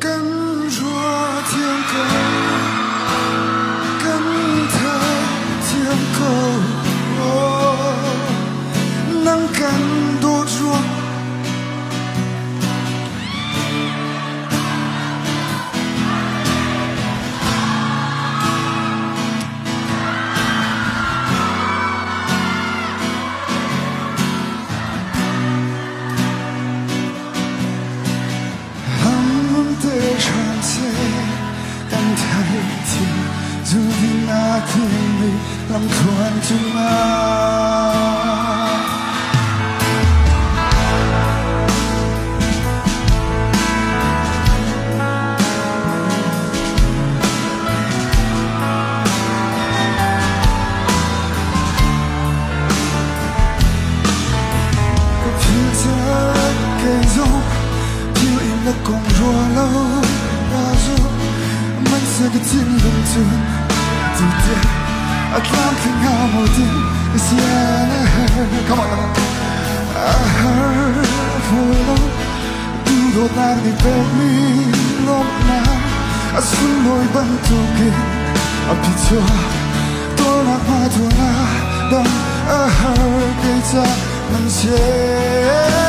跟着天空，跟着天空，能干多久？注定那天你能看中啊。我披着给肉，飘逸的公若楼，大树，满色的金龙尊。I can't think how mountain is yeah. Come on, I heard for love. Do not let me beg me long now. I soon boy bantu ke. A picture. Don't let my dona. Don't I heard kita menshare.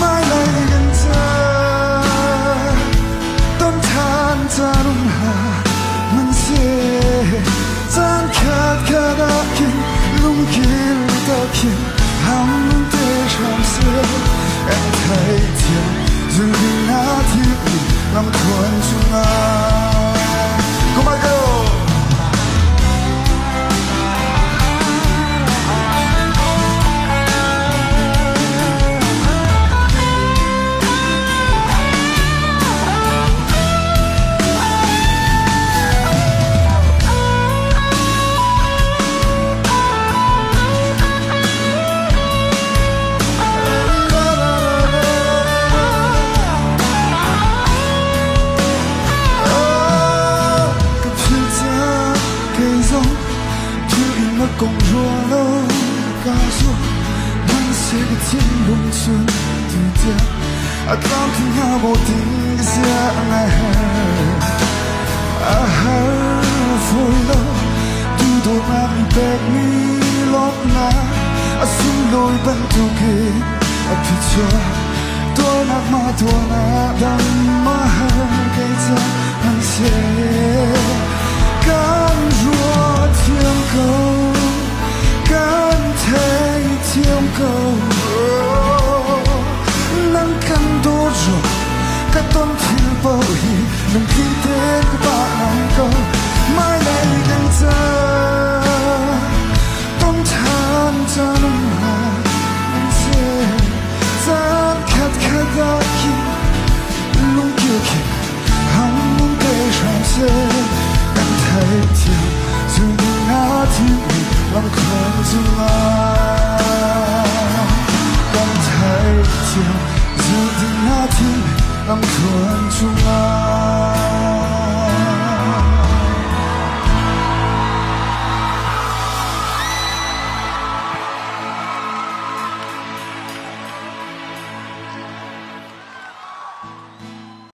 Mai lại gần taต้นทานจะรุ่งหามันเสียจานขาดขาดากินลุงกินตะกินหำมันเตะชามเสียแอนไทยเทียมจะมีหน้าที่ลำควรจุงา Come on go共若楼高诉满些个天龙村地点啊当天下无定下来啊 heard for love do not let me beg me long now 啊心内奔到嘅啊皮车多那么多那当马给在很些甘若天空跟太天空，能看多久？个冬天不易，能记得个把能够买来跟着，冬天จะนุ่มหามันเสียจานขาดขาดากินลุงเกี่ยวกินหำมุงเตะชามเสียกันไทยเที่ยวจะมีหน้าที่ลำควรจุงากันไทยเที่ยวจะมีหน้าที่ลำควรจุงา